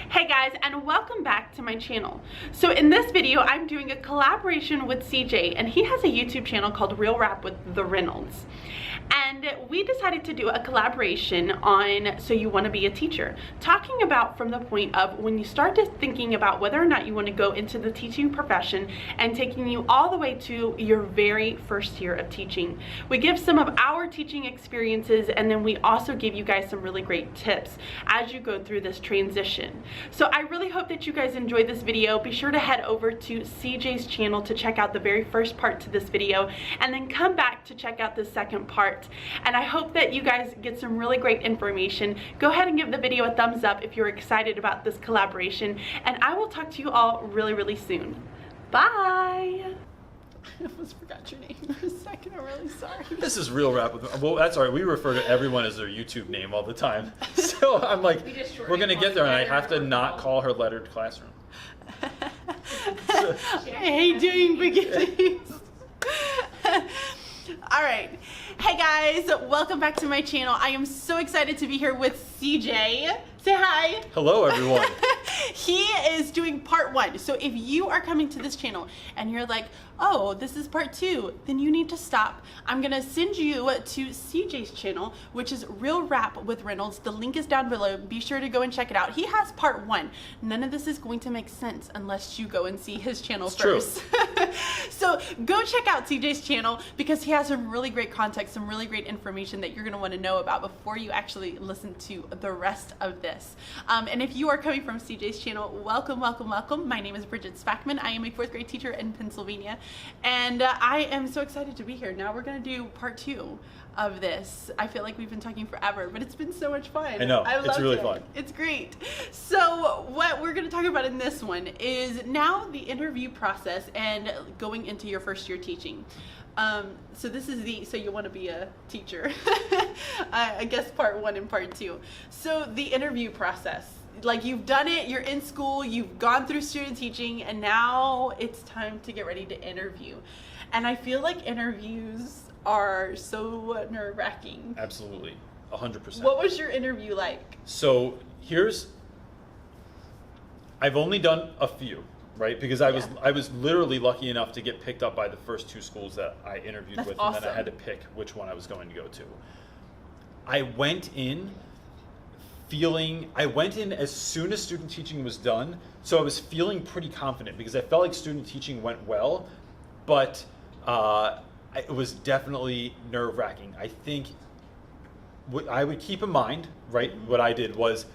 Hey guys, and welcome back to my channel. So in this video, I'm doing a collaboration with CJ, and he has a YouTube channel called Real Rap with the Reynolds. And we decided to do a collaboration on So You Want to Be a Teacher, talking about from the point of when you start to thinking about whether or not you want to go into the teaching profession and taking you all the way to your very first year of teaching. We give some of our teaching experiences, and then we also give you guys some really great tips as you go through this transition. So I really hope that you guys enjoyed this video. Be sure to head over to CJ's channel to check out the very first part to this video, and then come back to check out the second part. And I hope that you guys get some really great information. Go ahead and give the video a thumbs up if you're excited about this collaboration, and I will talk to you all really soon. Bye! I almost forgot your name for a second. I'm really sorry. This is Real Rap with, well, that's all right. We refer to everyone as their YouTube name all the time. So I'm like, we're going to get there, and I have to not call her Lettered Classroom. I hate doing beginnings. All right. Hey guys, welcome back to my channel. I am so excited to be here with CJ. Say hi. Hello, everyone. He is doing part 1. So if you are coming to this channel and you're like, oh, this is part 2, then you need to stop. I'm gonna send you to CJ's channel, which is Real Rap with Reynolds. The link is down below. Be sure to go and check it out. He has part 1. None of this is going to make sense unless you go and see his channel first. So go check out CJ's channel because he has some really great content, some really great information that you're gonna wanna know about before you actually listen to the rest of this. And if you are coming from CJ's channel, welcome. My name is Bridget Spackman. I am a 4th grade teacher in Pennsylvania, and I am so excited to be here. Now we're gonna do part 2 of this. I feel like we've been talking forever, but it's been so much fun. I know, it's really fun. It's great. So what we're gonna talk about in this one is now the interview process and going into your first year teaching. So this is the So You Want to Be a Teacher, I guess part 1 and part 2. So the interview process, like you've done it, you're in school, you've gone through student teaching, and now it's time to get ready to interview. And I feel like interviews are so nerve-wracking. Absolutely, 100%. What was your interview like? So I've only done a few, right? Because I was literally lucky enough to get picked up by the first 2 schools that I interviewed with, awesome. And then I had to pick which one I was going to go to. I went in as soon as student teaching was done, so I was feeling pretty confident because I felt like student teaching went well, but it was definitely nerve-wracking. I think what I would keep in mind, right, what I did was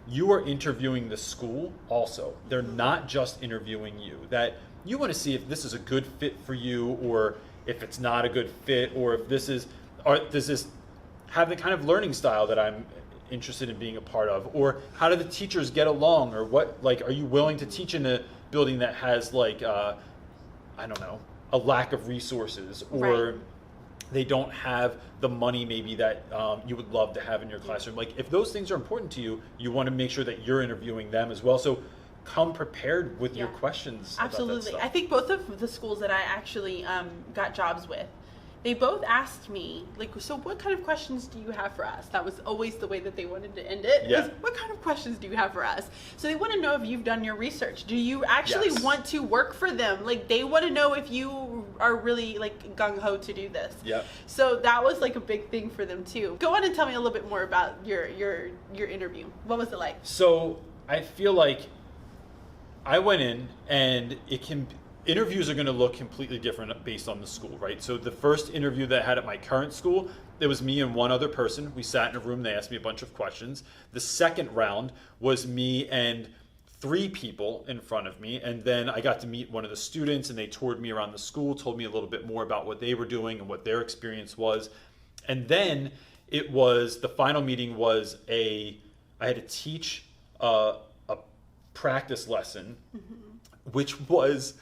you are interviewing the school also. They're not just interviewing you. That you want to see if this is a good fit for you, or if it's not a good fit, or if this is, or does this have the kind of learning style that I'm interested in being a part of, or how do the teachers get along, or what, like, are you willing to teach in a building that has like, I don't know, a lack of resources, or right, they don't have the money maybe that you would love to have in your classroom. Like, if those things are important to you, you want to make sure that you're interviewing them as well. So come prepared with your questions. Absolutely. About that stuff. I think both of the schools that I actually got jobs with, they both asked me, like, so what kind of questions do you have for us? That was always the way that they wanted to end it. Yeah. Was, what kind of questions do you have for us? So they want to know if you've done your research. Do you actually want to work for them? Like, they want to know if you are really like gung-ho to do this. Yeah. So that was like a big thing for them too. Go on and tell me a little bit more about your interview. What was it like? So I feel like I went in, and interviews are going to look completely different based on the school, right? So the first interview that I had at my current school, it was me and one other person. We sat in a room, they asked me a bunch of questions. The second round was me and 3 people in front of me, and then I got to meet one of the students, and they toured me around the school, told me a little bit more about what they were doing and what their experience was. And then the final meeting was I had to teach a practice lesson, which was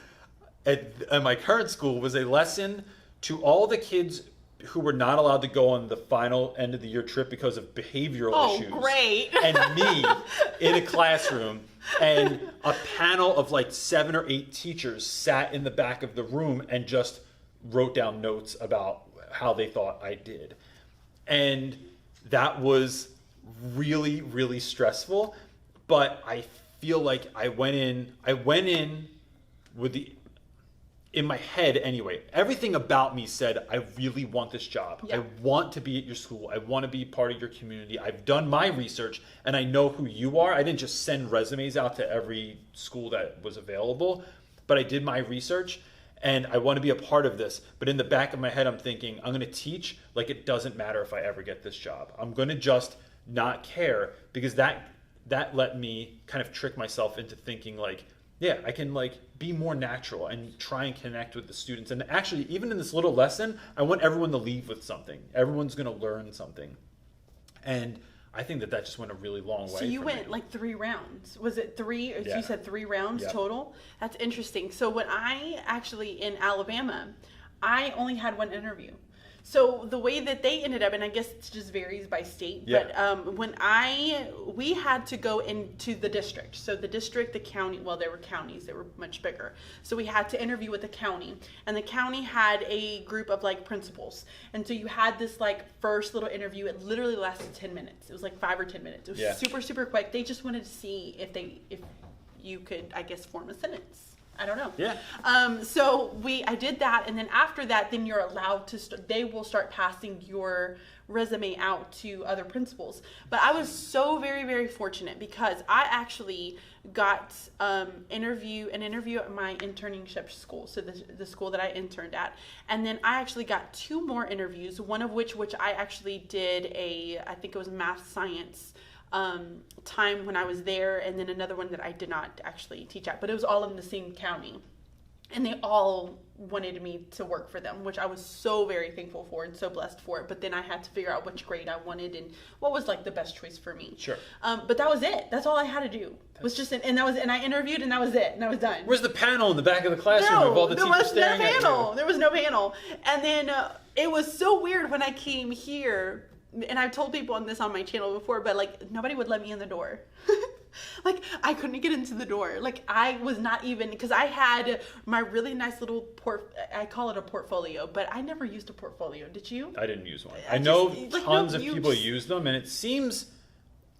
at my current school was a lesson to all the kids who were not allowed to go on the final end of the year trip because of behavioral issues. Oh, great. And me in a classroom, and a panel of like 7 or 8 teachers sat in the back of the room and just wrote down notes about how they thought I did. And that was really, really stressful, but I feel like I went in with in my head anyway, everything about me said, I really want this job. Yeah. I want to be at your school. I want to be part of your community. I've done my research and I know who you are. I didn't just send resumes out to every school that was available, but I did my research and I want to be a part of this. But in the back of my head, I'm thinking, I'm going to teach like it doesn't matter if I ever get this job. I'm going to just not care, because that let me kind of trick myself into thinking like, yeah, I can like be more natural and try and connect with the students. And actually, even in this little lesson, I want everyone to leave with something. Everyone's going to learn something. And I think that just went a really long way. So you for went me. like 3 rounds. Was it 3? Or Yeah. You said 3 rounds Yep. total? That's interesting. So when I actually in Alabama, I only had 1 interview. So the way that they ended up, and I guess it just varies by state, Yeah. but we had to go into the district. So the district, the county, well, there were counties that were much bigger. So we had to interview with the county, and the county had a group of like principals. And so you had this like first little interview. It literally lasted 10 minutes. It was like 5 or 10 minutes. It was Yeah. super, super quick. They just wanted to see if you could, I guess, form a sentence. I don't know. Yeah. So I did that, and then after that, then you're allowed to. They will start passing your resume out to other principals. But I was so very, very fortunate, because I actually got an interview at my internship school, so the school that I interned at, and then I actually got 2 more interviews. One of which I actually did I think it was math science time when I was there, and then another one that I did not actually teach at, but it was all in the same county, and they all wanted me to work for them, which I was so very thankful for and so blessed for it. But then I had to figure out which grade I wanted and what was like the best choice for me. Sure. But that was it. That's all I had to do. Was just and I interviewed, and that was it, and I was done. Where's the panel in the back of the classroom of all the teachers staring at you? There was no panel. And then it was so weird when I came here. And I've told people on my channel before, but like nobody would let me in the door. Like I couldn't get into the door. Like I was not even, because I had my really nice little I call it a portfolio, but I never used a portfolio. Did you? I didn't use one. I know tons of people use use them, and it seems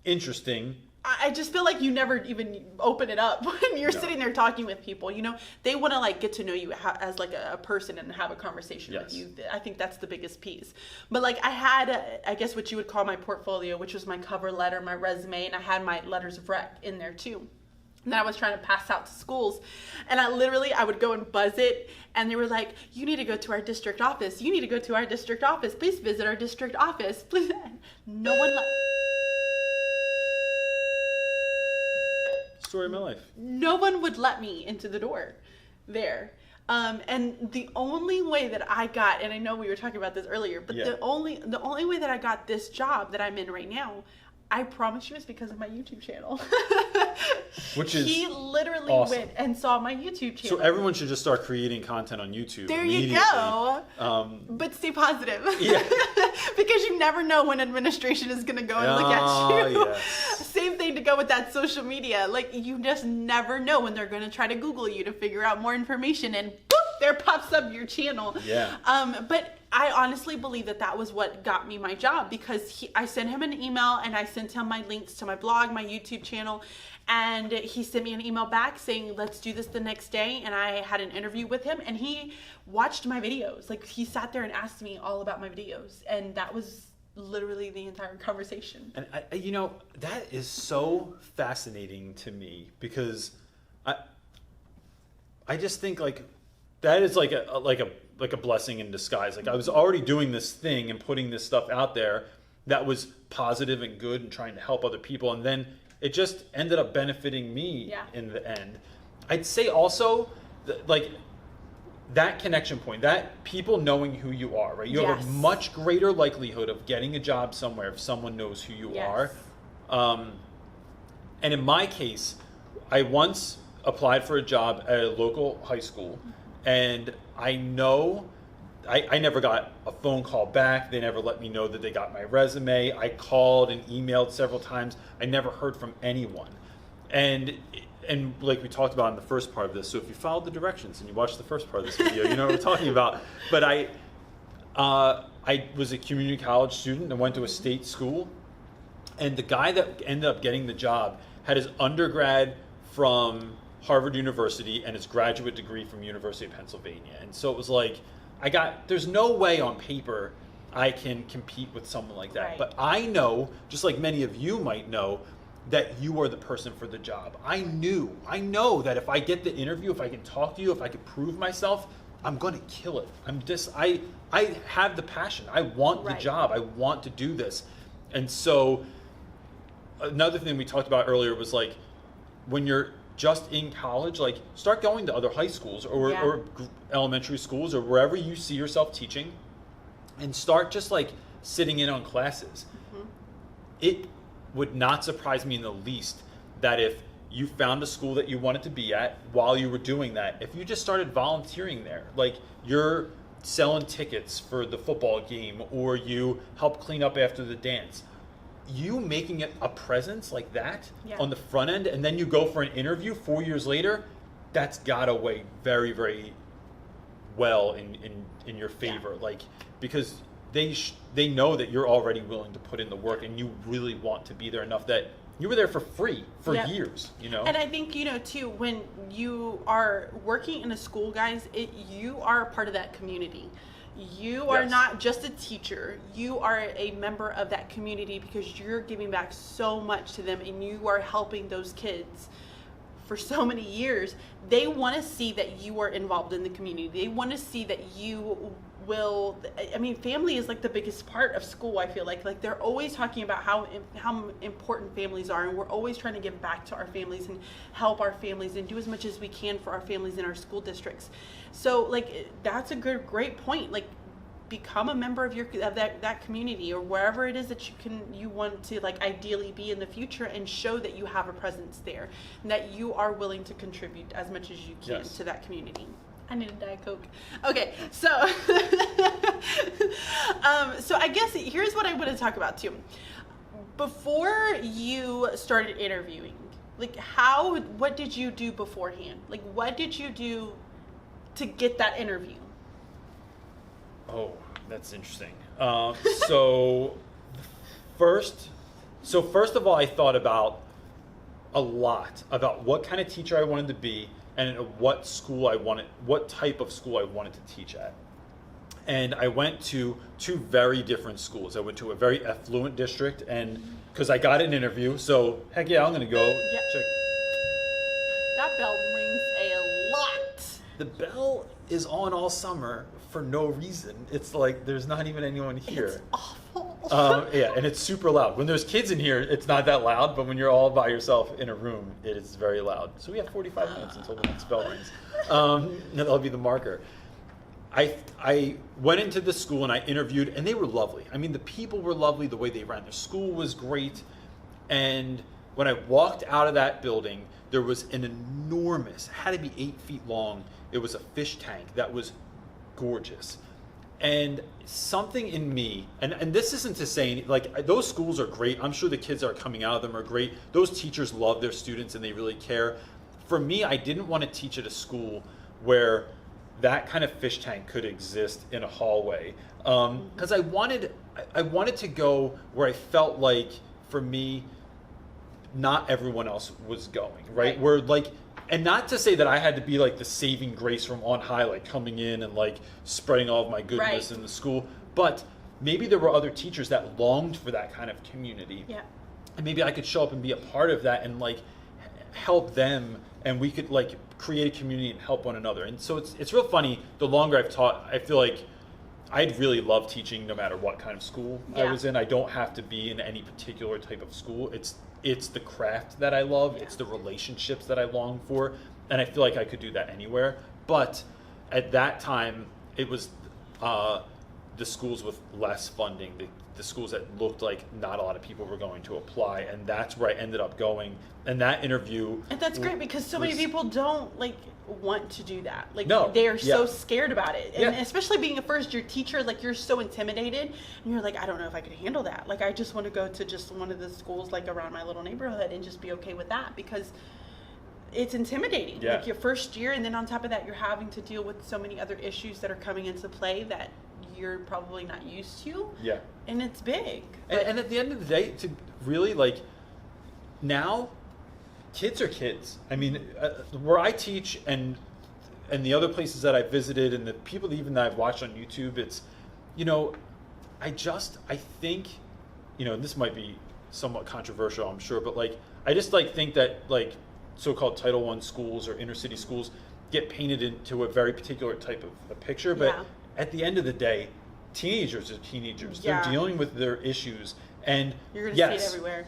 interesting. I just feel like you never even open it up when you're sitting there talking with people. You know, they want to like get to know you as like a person and have a conversation with you. I think that's the biggest piece. But like I had, I guess what you would call my portfolio, which was my cover letter, my resume, and I had my letters of rec in there too. And I was trying to pass out to schools, and I would go and buzz it, and they were like, you need to go to our district office. You need to go to our district office. Please visit our district office. Please. No one. Story of my life. No one would let me into the door there. And the only way that I got, and I know we were talking about this earlier, but the only way that I got this job that I'm in right now, I promise you, it's because of my YouTube channel. Which is he literally awesome. Went and saw my YouTube channel. So everyone should just start creating content on YouTube. There you go. But stay positive. Yeah. Because you never know when administration is going to go and look at you. Yes. Same thing to go with that social media. Like, you just never know when they're going to try to Google you to figure out more information, and boop, there pops up your channel. Yeah. But I honestly believe that was what got me my job, because I sent him an email, and I sent him my links to my blog, my YouTube channel, and he sent me an email back saying, let's do this the next day. And I had an interview with him, and he watched my videos. Like, he sat there and asked me all about my videos, and that was literally the entire conversation. And that is so fascinating to me, because I just think like that is like a blessing in disguise. Like I was already doing this thing and putting this stuff out there that was positive and good and trying to help other people, and then it just ended up benefiting me in the end. I'd say also that connection point, that people knowing who you are, right? You have a much greater likelihood of getting a job somewhere if someone knows who you are. And in my case, I once applied for a job at a local high school, and I never got a phone call back. They never let me know that they got my resume. I called and emailed several times. I never heard from anyone. And like we talked about in the first part of this, so if you followed the directions and you watched the first part of this video, you know what we're talking about. But I was a community college student and went to a state school, and the guy that ended up getting the job had his undergrad from Harvard University and his graduate degree from University of Pennsylvania. And so it was like, there's no way on paper I can compete with someone like that. Right. But I know, just like many of you might know, that you are the person for the job. I know that if I get the interview, if I can talk to you, if I can prove myself, I'm going to kill it. I have the passion. I want the job. I want to do this. And so another thing we talked about earlier was like, when you're just in college, like start going to other high schools or elementary schools or wherever you see yourself teaching, and start just like sitting in on classes. Mm-hmm. It would not surprise me in the least that if you found a school that you wanted to be at while you were doing that, if you just started volunteering there, like you're selling tickets for the football game or you help clean up after the dance, you making it a presence like that on the front end, and then you go for an interview 4 years later, that's gotta weigh very, very well in your favor. Like, because they know that you're already willing to put in the work and you really want to be there enough that you were there for free for years, you know? And I think, you know, too, when you are working in a school, guys, you are a part of that community. You are not just a teacher. You are a member of that community because you're giving back so much to them and you are helping those kids for so many years. They want to see that you are involved in the community. They want to see that you will, I mean, family is like the biggest part of school, I feel like they're always talking about how important families are, and we're always trying to give back to our families and help our families and do as much as we can for our families in our school districts. So like, that's a great point. Like, become a member of that community or wherever it is that you want to like ideally be in the future, and show that you have a presence there and that you are willing to contribute as much as you can to that community. I need a Diet Coke. Okay, so so I guess here's what I want to talk about too. Before you started interviewing, like what did you do beforehand? Like, what did you do to get that interview? Oh, that's interesting. So first of all, I thought about a lot about what kind of teacher I wanted to be and what type of school I wanted to teach at. And I went to two very different schools. I went to a very affluent district, and because I got an interview, so heck yeah, I'm gonna go check. That bell rings a lot. The bell is on all summer for no reason. It's like there's not even anyone here. It's awful. Yeah, and it's super loud. When there's kids in here, it's not that loud, but when you're all by yourself in a room, it is very loud. So we have 45 minutes until the next bell rings. And that'll be the marker. I went into the school and I interviewed, and they were lovely. I mean, the people were lovely. The way they ran their school was great. And when I walked out of that building, there was an enormous, had to be 8 feet long. It was a fish tank that was gorgeous. And something in me, and this isn't to say, like, those schools are great. I'm sure the kids that are coming out of them are great. Those teachers love their students and they really care. For me, I didn't want to teach at a school where that kind of fish tank could exist in a hallway. Because I wanted to go where I felt like, for me, not everyone else was going, right? Where like, and not to say that I had to be like the saving grace from on high, like coming in and like spreading all of my goodness in the school, but maybe there were other teachers that longed for that kind of community. Yeah. And maybe I could show up and be a part of that and like help them, and we could like create a community and help one another. And so it's real funny, the longer I've taught, I feel like I'd really love teaching no matter what kind of school I was in. I don't have to be in any particular type of school. It's the craft that I love. It's the relationships that I long for. And I feel like I could do that anywhere. But at that time, it was the schools with less funding, the schools that looked like not a lot of people were going to apply. And that's where I ended up going. And that interview... And that's great, because so many people don't like want to do that. Like, no, they're so scared about it. And especially being a first year teacher, like, you're so intimidated and you're like, I don't know if I could handle that. Like, I just want to go to just one of the schools like around my little neighborhood and just be okay with that, because it's intimidating. Like, your first year, and then on top of that, you're having to deal with so many other issues that are coming into play that you're probably not used to. Yeah. And it's big. And at the end of the day, to really, like, now kids are kids. I mean, where I teach and the other places that I visited and the people even that I've watched on YouTube, it's, you know, I think, you know, and this might be somewhat controversial, I'm sure, but like, I just like think that like so-called Title I schools or inner city schools get painted into a very particular type of a picture. But at the end of the day, teenagers are teenagers. They're dealing with their issues. And you're going to see it everywhere.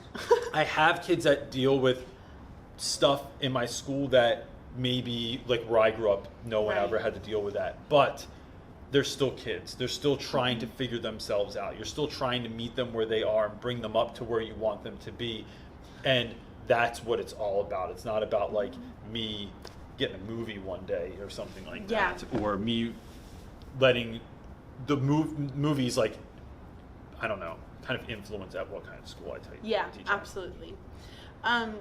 I have kids that deal with stuff in my school that maybe like where I grew up, no one ever had to deal with that. But they're still kids. They're still trying to figure themselves out. You're still trying to meet them where they are and bring them up to where you want them to be. And that's what it's all about. It's not about like me getting a movie one day or something like that. Or me letting the movies, like, I don't know, kind of influence at what kind of school I teach. Yeah, absolutely.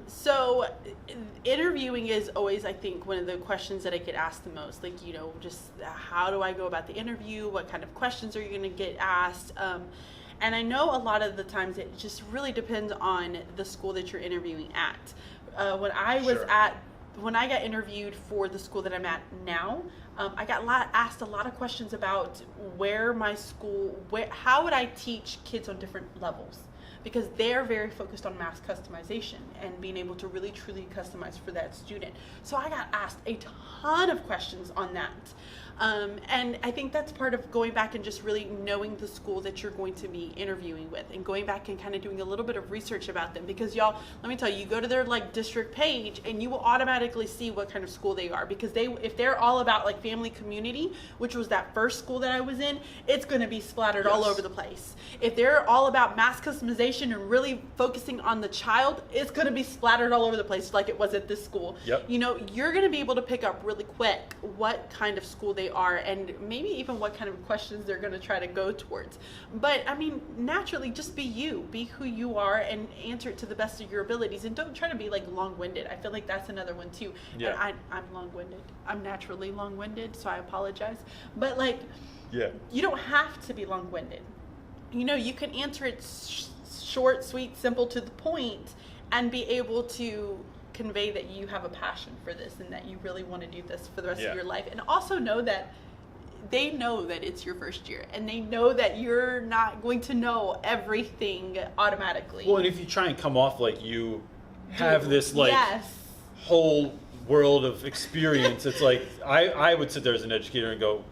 So interviewing is always, I think, one of the questions that I get asked the most. Like, you know, just how do I go about the interview? What kind of questions are you going to get asked? And I know a lot of the times it just really depends on the school that you're interviewing at. When I got interviewed for the school that I'm at now, I got asked a lot of questions about how would I teach kids on different levels, because they're very focused on mass customization and being able to really truly customize for that student. So I got asked a ton of questions on that. And I think that's part of going back and just really knowing the school that you're going to be interviewing with, and going back and kind of doing a little bit of research about them, because y'all, let me tell you, you go to their like district page and you will automatically see what kind of school they are, because if they're all about like family community, which was that first school that I was in, it's going to be splattered all over the place. If they're all about mass customization and really focusing on the child, it's going to be splattered all over the place like it was at this school. You know, you're going to be able to pick up really quick what kind of school they are, and maybe even what kind of questions they're going to try to go towards. But I mean, naturally, just be you, be who you are, and answer it to the best of your abilities, and don't try to be like long-winded. I feel like that's another one too. And I'm long-winded. I'm naturally long-winded, so I apologize. But like, you don't have to be long-winded. You know, you can answer it short, sweet, simple, to the point, and be able to convey that you have a passion for this and that you really want to do this for the rest of your life. And also know that they know that it's your first year, and they know that you're not going to know everything automatically. Well, and if you try and come off like you have this like whole world of experience, it's like I would sit there as an educator and go,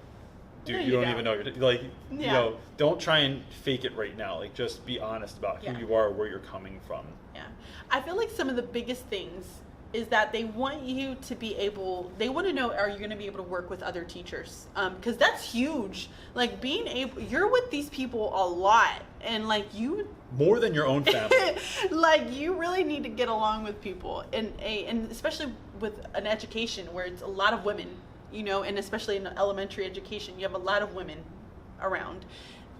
dude, no, you don't even know. Like, you know, don't try and fake it right now. Like, just be honest about who you are, where you're coming from. Yeah. I feel like some of the biggest things is that they want you to be able, they want to know, are you going to be able to work with other teachers? Because that's huge. Like, being able, you're with these people a lot, and like you... More than your own family. Like, you really need to get along with people, and especially with an education where it's a lot of women, you know, and especially in elementary education, you have a lot of women around.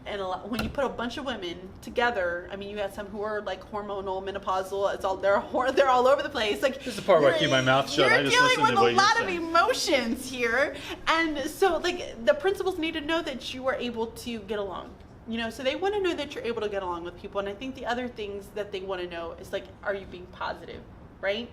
And when you put a bunch of women together, I mean, you have some who are like hormonal, menopausal. It's all they're all over the place. Like, this is the part where I keep my mouth shut. I just listen to what you're saying. You're dealing with a lot of emotions here, and so like the principals need to know that you are able to get along. You know, so they want to know that you're able to get along with people. And I think the other things that they want to know is like, are you being positive, right?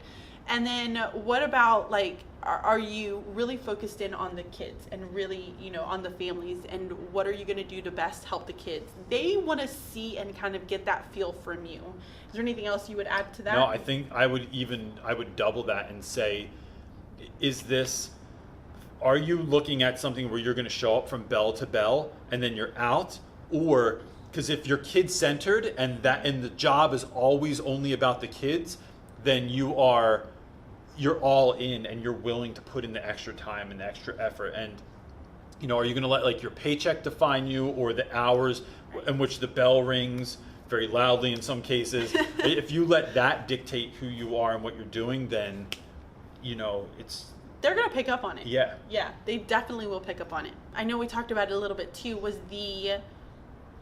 And then what about like, are you really focused in on the kids and really, you know, on the families, and what are you going to do to best help the kids? They want to see and kind of get that feel from you. Is there anything else you would add to that? No, I think I would double that and say, are you looking at something where you're going to show up from bell to bell and then you're out? Or, because if you're kid-centered and the job is always only about the kids, then you're all in and you're willing to put in the extra time and the extra effort. And, you know, are you going to let like your paycheck define you, or the hours in which the bell rings very loudly in some cases? If you let that dictate who you are and what you're doing, then, you know, they're going to pick up on it. Yeah. Yeah, they definitely will pick up on it. I know we talked about it a little bit too, was the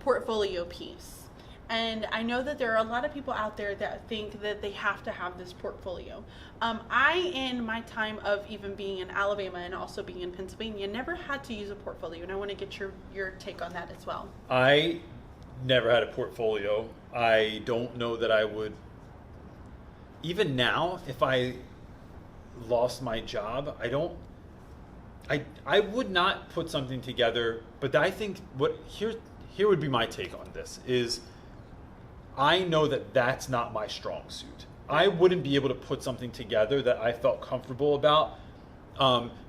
portfolio piece. And I know that there are a lot of people out there that think that they have to have this portfolio. In my time of even being in Alabama and also being in Pennsylvania, never had to use a portfolio. And I want to get your take on that as well. I never had a portfolio. I don't know that I would even now, if I lost my job, I would not put something together. But I think here would be my take on this is, I know that that's not my strong suit. I wouldn't be able to put something together that I felt comfortable about,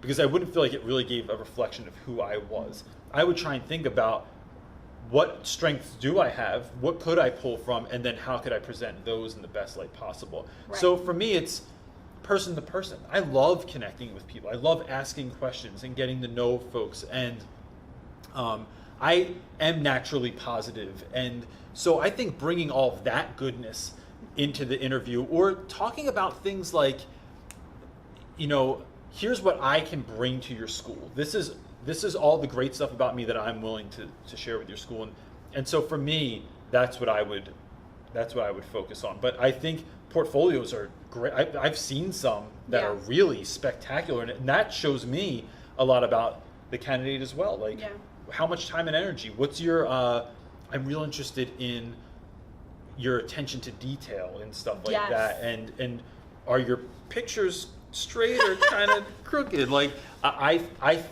because I wouldn't feel like it really gave a reflection of who I was. I would try and think about, what strengths do I have? What could I pull from? And then how could I present those in the best light possible? Right. So for me, it's person to person. I love connecting with people. I love asking questions and getting to know folks. And I am naturally positive. And so I think bringing all of that goodness into the interview, or talking about things like, here's what I can bring to your school. This is all the great stuff about me that I'm willing to share with your school. And so for me, that's what I would focus on. But I think portfolios are great. I've seen some that are really spectacular, and that shows me a lot about the candidate as well. Like, how much time and energy, what's your, I'm real interested in your attention to detail and stuff like that. And are your pictures straight or kind of crooked? Like, I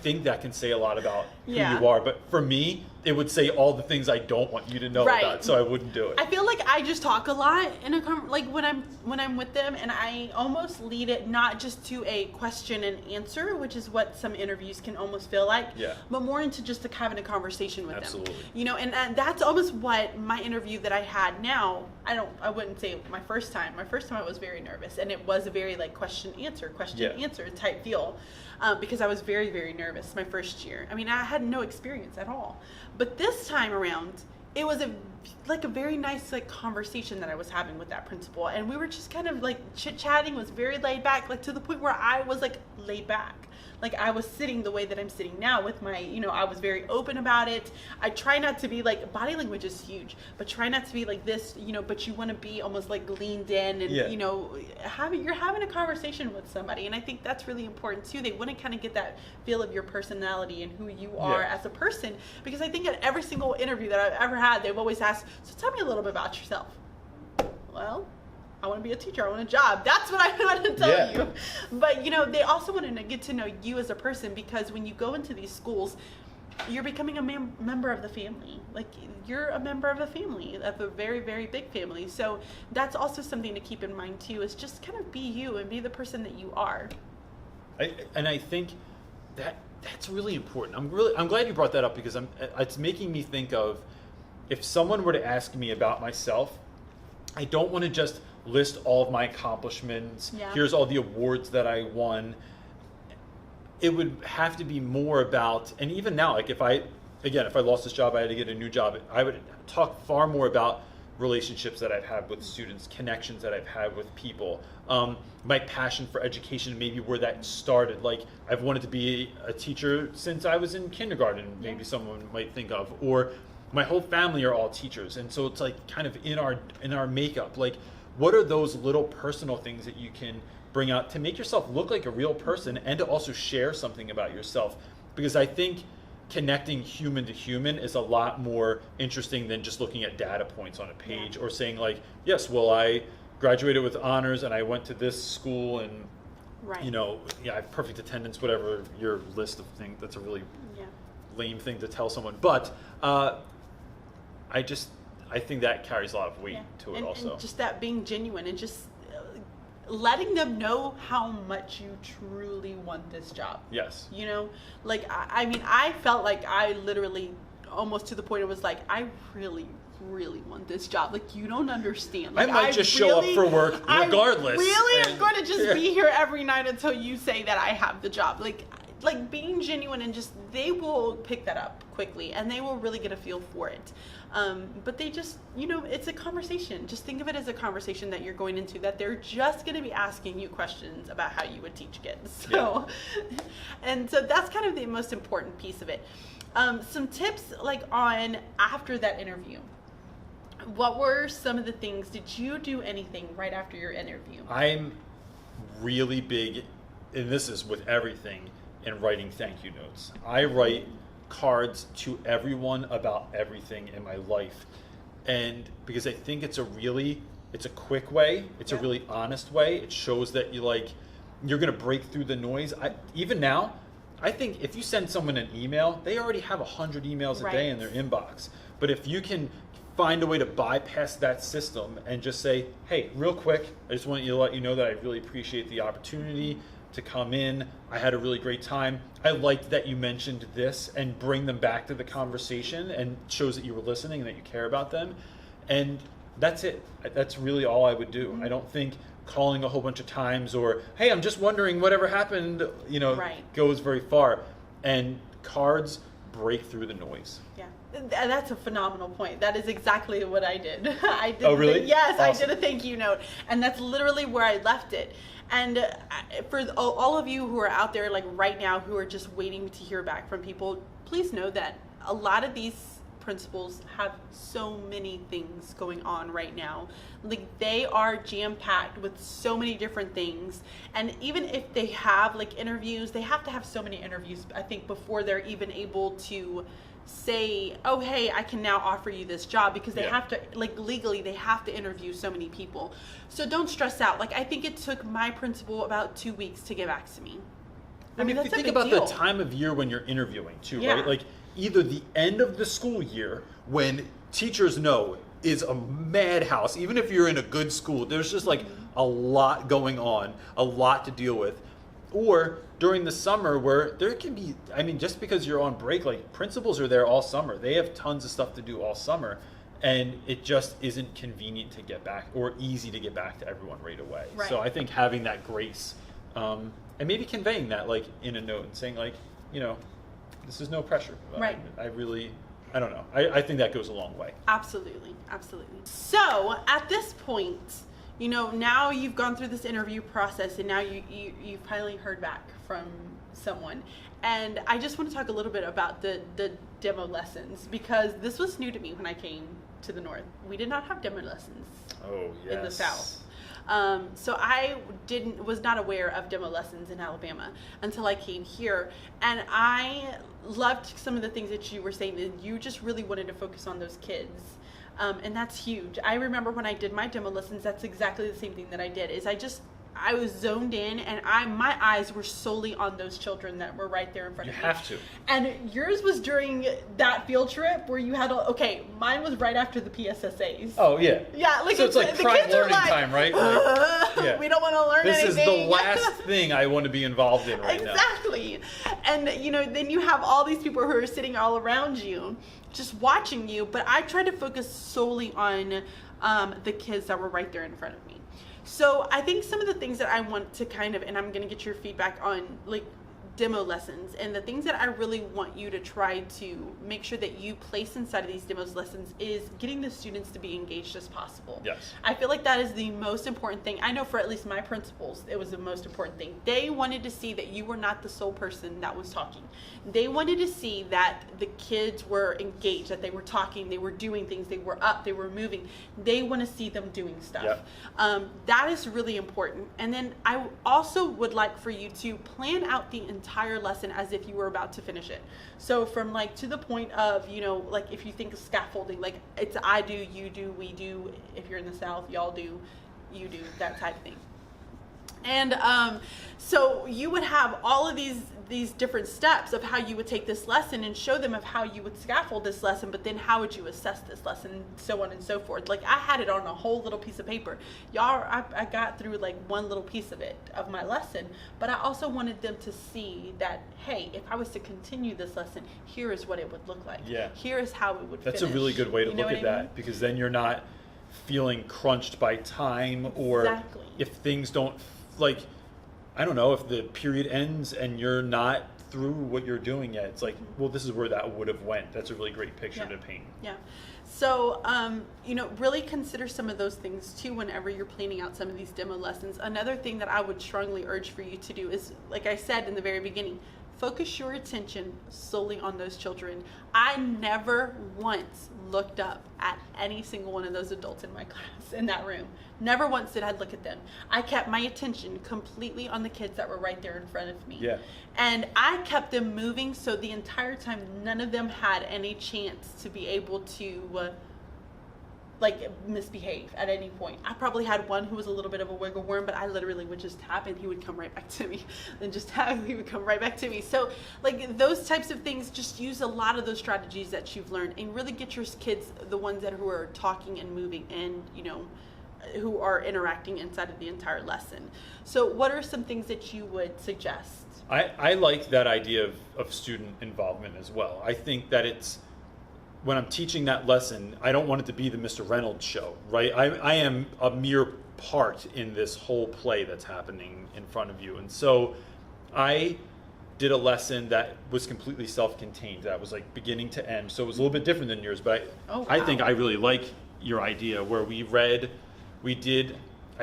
think that can say a lot about who you are. But for me, it would say all the things I don't want you to know about, so I wouldn't do it. I feel like I just talk a lot in like when I'm with them, and I almost lead it not just to a question and answer, which is what some interviews can almost feel like, but more into just like having a conversation with them. And that's almost what my interview that I had now. I wouldn't say my first time. My first time I was very nervous, and it was a very like question answer type feel. Because I was very, very nervous my first year. I mean, I had no experience at all. But this time around, it was a very nice like conversation that I was having with that principal, and we were just kind of like chit-chatting. Was very laid back, like to the point where I was like laid back. Like I was sitting the way that I'm sitting now with my, I was very open about it. I try not to be like, body language is huge, but try not to be like this, but you want to be almost like leaned in and, you're having a conversation with somebody. And I think that's really important too. They want to kind of get that feel of your personality and who you are as a person, because I think at every single interview that I've ever had, they've always asked, so tell me a little bit about yourself. Well, I want to be a teacher. I want a job. That's what I want to tell you. But, they also want to get to know you as a person, because when you go into these schools, you're becoming a member of the family. Like, you're a member of a family, of a very, very big family. So that's also something to keep in mind, too, is just kind of be you and be the person that you are. I think that's really important. I'm glad you brought that up, because it's making me think of, if someone were to ask me about myself, I don't want to just list all of my accomplishments. Here's all the awards that I won. It would have to be more about, and even now, like if I lost this job, I had to get a new job, I would talk far more about relationships that I've had with students, connections that I've had with people, my passion for education, maybe where that started. Like, I've wanted to be a teacher since I was in kindergarten, maybe someone might think of, or my whole family are all teachers, and so it's like kind of in our makeup. Like, what are those little personal things that you can bring out to make yourself look like a real person, and to also share something about yourself? Because I think connecting human to human is a lot more interesting than just looking at data points on a page, or saying like, yes, well, I graduated with honors and I went to this school and I have perfect attendance, whatever your list of things. That's a really lame thing to tell someone, but I think that carries a lot of weight to it also. And just that being genuine and just letting them know how much you truly want this job. Yes. Like, I mean, I felt like I literally, almost to the point it was like, I really, really want this job. Like, you don't understand. Like, I might just show up for work regardless. I really am going to just be here every night until you say that I have the job. Like being genuine, and just, they will pick that up quickly, and they will really get a feel for it. But they just, it's a conversation. Just think of it as a conversation that you're going into, that they're just going to be asking you questions about how you would teach kids. So, and so that's kind of the most important piece of it. Some tips like on after that interview. What were some of the things? Did you do anything right after your interview? I'm really big, and this is with everything, in writing thank you notes. I write cards to everyone about everything in my life, and because I think it's It's a quick way. It's a really honest way. It shows that you're going to break through the noise. Even now, I think if you send someone an email, they already have 100 emails a day in their inbox. But if you can find a way to bypass that system and just say, hey, real quick, I just want to let you know that I really appreciate the opportunity to come in. I had a really great time. I liked that you mentioned this, and bring them back to the conversation, and shows that you were listening and that you care about them. And that's it. That's really all I would do. I don't think calling a whole bunch of times or, hey, I'm just wondering whatever happened, goes very far. And cards break through the noise. Yeah. That's a phenomenal point. That is exactly what I did. Oh, really? Yes, Awesome. I did a thank you note, and that's literally where I left it. And for all of you who are out there, like right now, who are just waiting to hear back from people, please know that a lot of these principals have so many things going on right now. Like, they are jam-packed with so many different things, and even if they have like interviews, they have to have so many interviews, I think, before they're even able to say, oh, hey, I can now offer you this job, because they have to, like, legally they have to interview so many people. So don't stress out. Like, I think it took my principal about 2 weeks to get back to me. I mean, if you think about the time of year when you're interviewing too, right? Like, either the end of the school year, when teachers know is a madhouse, even if you're in a good school, there's just like a lot going on, a lot to deal with. Or during the summer, where there can be, I mean, just because you're on break, like, principals are there all summer. They have tons of stuff to do all summer, and it just isn't convenient to get back, or easy to get back to everyone right away. Right. So I think having that grace, and maybe conveying that, like, in a note, and saying, like, this is no pressure. Right. I don't know. I think that goes a long way. Absolutely. Absolutely. So at this point, now you've gone through this interview process, and now you finally heard back from someone. And I just want to talk a little bit about the demo lessons, because this was new to me when I came to the North. We did not have demo lessons in the South. So I was not aware of demo lessons in Alabama until I came here, and I loved some of the things that you were saying, that you just really wanted to focus on those kids. And that's huge. I remember when I did my demo lessons, that's exactly the same thing that I did. I was zoned in, and my eyes were solely on those children that were right there in front of me. You have to. And yours was during that field trip where you had mine was right after the PSSAs. Oh, yeah. Yeah, like, so it's like prime learning time, right? Like, we don't want to learn anything. This is the last thing I want to be involved in right now. Exactly. And then you have all these people who are sitting all around you, just watching you. But I tried to focus solely on the kids that were right there in front of me. So I think some of the things that I want to and I'm going to get your feedback on, like, demo lessons, and the things that I really want you to try to make sure that you place inside of these demos lessons is getting the students to be engaged as possible. Yes. I feel like that is the most important thing. I know for at least my principals, it was the most important thing. They wanted to see that you were not the sole person that was talking. They wanted to see that the kids were engaged, that they were talking, they were doing things, they were up, they were moving. They want to see them doing stuff. Yep. That is really important. And then I also would like for you to plan out the entire lesson as if you were about to finish it. So from, like, to the point of, like, if you think of scaffolding, like, it's I do, you do, we do. If you're in the South, y'all do, you do, that type of thing. And so you would have all of these different steps of how you would take this lesson and show them of how you would scaffold this lesson, but then how would you assess this lesson, so on and so forth. Like, I had it on a whole little piece of paper. Y'all, I got through like one little piece of it, of my lesson, but I also wanted them to see that, hey, if I was to continue this lesson, here is what it would look like. Yeah. Here is how it would That's finish. a really good way to look at that, because then you're not feeling crunched by time, or if things don't, like, I don't know, if the period ends and you're not through what you're doing yet, it's like, well, this is where that would have went. That's a really great picture to paint. Yeah. So, really consider some of those things too whenever you're planning out some of these demo lessons. Another thing that I would strongly urge for you to do is, like I said in the very beginning, focus your attention solely on those children. I never once looked up at any single one of those adults in my class, in that room. Never once did I look at them. I kept my attention completely on the kids that were right there in front of me. Yeah. And I kept them moving, so the entire time none of them had any chance to be able to like misbehave at any point. I probably had one who was a little bit of a wiggle worm, but I literally would just tap and he would come right back to me. Then just tap, he would come right back to me. So like those types of things, just use a lot of those strategies that you've learned and really get your kids, the ones that who are talking and moving and, you know, who are interacting inside of the entire lesson. So what are some things that you would suggest? I like that idea of student involvement as well. I think that it's, when I'm teaching that lesson, I don't want it to be the Mr. Reynolds show, right? I am a mere part in this whole play that's happening in front of you. And so I did a lesson that was completely self-contained. That was like beginning to end. So it was a little bit different than yours, but I think I really like your idea where I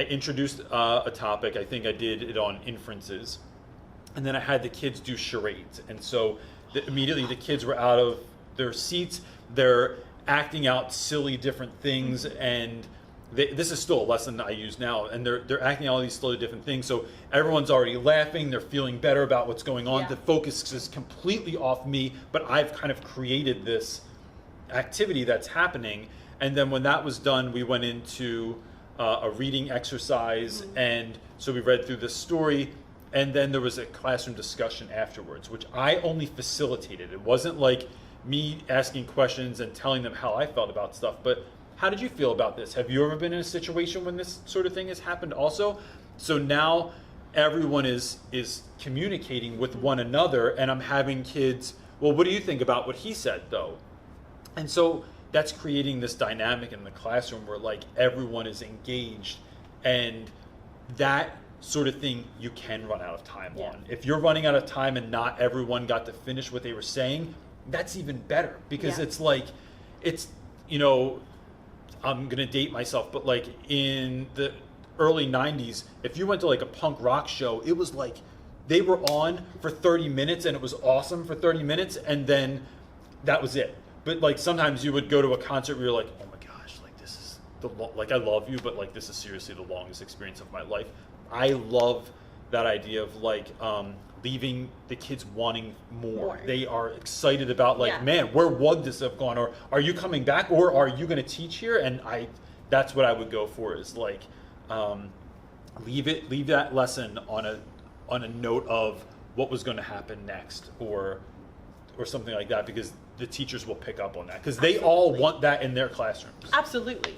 introduced a topic. I think I did it on inferences. And then I had the kids do charades. And so immediately the kids were out of their seats. They're acting out silly different things, and this is still a lesson I use now, and they're acting out all these silly different things. So everyone's already laughing, they're feeling better about what's going on. Yeah. The focus is completely off me, but I've kind of created this activity that's happening. And then when that was done, we went into a reading exercise, and so we read through this story, and then there was a classroom discussion afterwards, which I only facilitated. It wasn't like me asking questions and telling them how I felt about stuff, but how did you feel about this? Have you ever been in a situation when this sort of thing has happened also? So now everyone is communicating with one another, and I'm having kids, well, what do you think about what he said though? And so that's creating this dynamic in the classroom where like everyone is engaged, and that sort of thing you can run out of time on. If you're running out of time and not everyone got to finish what they were saying, that's even better, because it's like, it's, you know, I'm gonna date myself, but like in the early 90s, if you went to like a punk rock show, it was like they were on for 30 minutes and it was awesome for 30 minutes and then that was it. But like sometimes you would go to a concert where you're like, oh my gosh, like this is like I love you, but like this is seriously the longest experience of my life. I love that idea of like leaving the kids wanting more. They are excited about like, man, where would this have gone? Or are you coming back? Or are you going to teach here? And that's what I would go for, is like leave that lesson on a note of what was going to happen next, or something like that, because the teachers will pick up on that, because they all want that in their classrooms. Absolutely.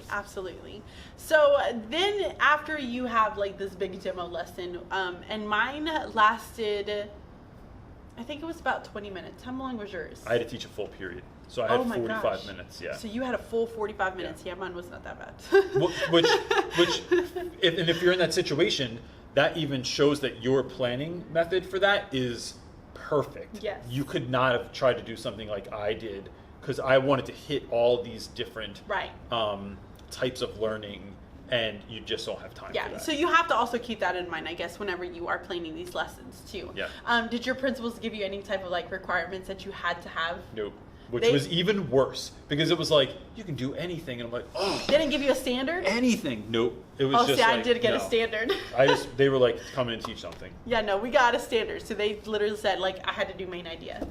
So then after you have like this big demo lesson, and mine lasted, I think it was about 20 minutes. How long was yours? I had to teach a full period. So I had 45 minutes, yeah. So you had a full 45 minutes. Yeah, mine was not that bad. If you're in that situation, that even shows that your planning method for that is perfect. Yes. You could not have tried to do something like I did, because I wanted to hit all these different types of learning, and you just don't have time for that. Yeah, so you have to also keep that in mind, I guess, whenever you are planning these lessons too. Yeah. Did your principals give you any type of like requirements that you had to have? Nope. Which was even worse, because it was like, you can do anything, and I'm like, oh. They didn't give you a standard? Anything. Nope. It was just I like, did get no. a standard. They were like, come in and teach something. Yeah, no, we got a standard. So they literally said, like, I had to do main idea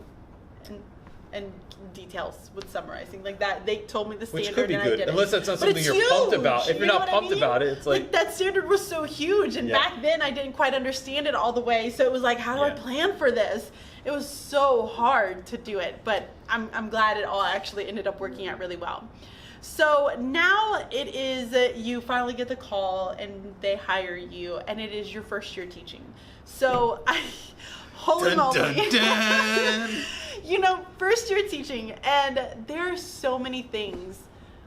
and details with summarizing. Like that, they told me the standard. Which could be and good, I did unless that's not something you're pumped about. If you're not pumped about it, it's like that standard was so huge, and back then I didn't quite understand it all the way. So it was like, how do I plan for this? It was so hard to do it, but I'm glad it all actually ended up working out really well. So now it is, you finally get the call and they hire you, and it is your first year teaching. So holy moly. You know, first year teaching, and there are so many things.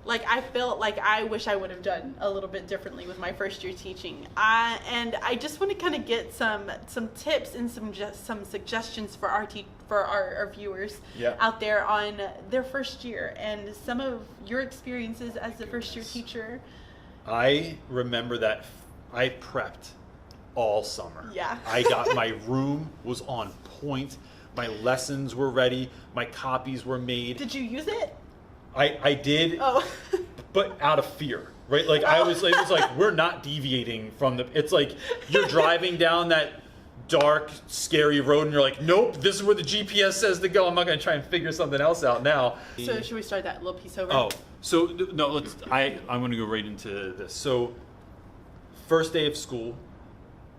Like, I felt like I wish I would have done a little bit differently with my first year teaching. And I just want to kind of get some tips and some suggestions for our viewers out there on their first year, and some of your experiences as a first year teacher. I remember that I prepped all summer. Yeah. My room was on point. My lessons were ready. My copies were made. Did you use it? I did, but out of fear, right? Like it was like, we're not deviating from it's like you're driving down that dark, scary road and you're like, nope, this is where the GPS says to go. I'm not going to try and figure something else out now. So should we start that little piece over? Oh, So no, I'm going to go right into this. So first day of school,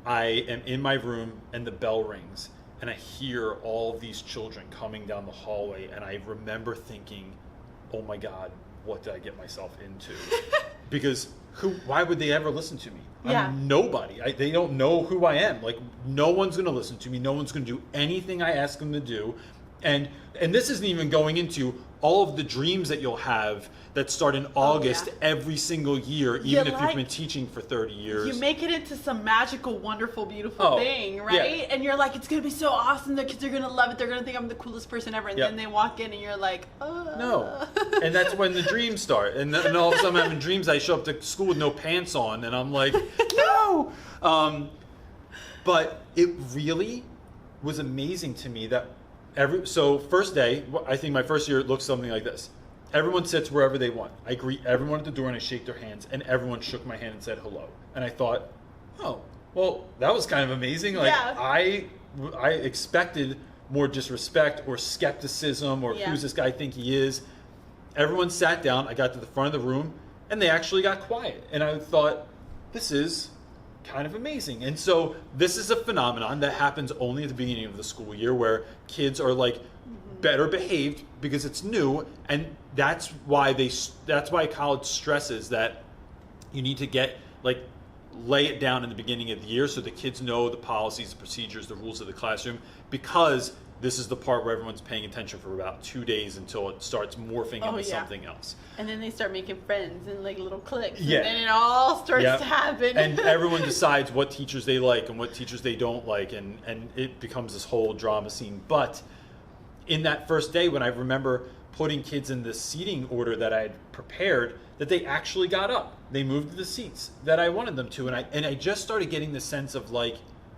I am in my room and the bell rings and I hear all of these children coming down the hallway, and I remember thinking, oh my God, what did I get myself into? Because why would they ever listen to me? Yeah. I'm nobody. They don't know who I am. Like, no one's going to listen to me. No one's going to do anything I ask them to do. And this isn't even going into all of the dreams that you'll have that start in August every single year, even if you've been teaching for 30 years. You make it into some magical, wonderful, beautiful thing, right? Yeah. And you're like, it's going to be so awesome. The kids are going to love it. They're going to think I'm the coolest person ever. And then they walk in and you're like, oh. No. And that's when the dreams start. And all of a sudden I'm having dreams. I show up to school with no pants on and I'm like, no. But it really was amazing to me that so first day, I think my first year, it looks something like this. Everyone sits wherever they want. I greet everyone at the door and I shake their hands, and everyone shook my hand and said hello. And I thought, oh, well, that was kind of amazing. Like, I expected more disrespect or skepticism or who's this guy think he is. Everyone sat down. I got to the front of the room and they actually got quiet. And I thought, this is kind of amazing. And so this is a phenomenon that happens only at the beginning of the school year, where kids are like better behaved because it's new, and that's why college stresses that you need to lay it down in the beginning of the year so the kids know the policies, the procedures, the rules of the classroom, because this is the part where everyone's paying attention for about 2 days until it starts morphing into something else. And then they start making friends and like little cliques. Yeah. And then it all starts to happen. And everyone decides what teachers they like and what teachers they don't like. And it becomes this whole drama scene. But in that first day, when I remember putting kids in the seating order that I had prepared, that they actually got up. They moved to the seats that I wanted them to. And I just started getting the sense of like,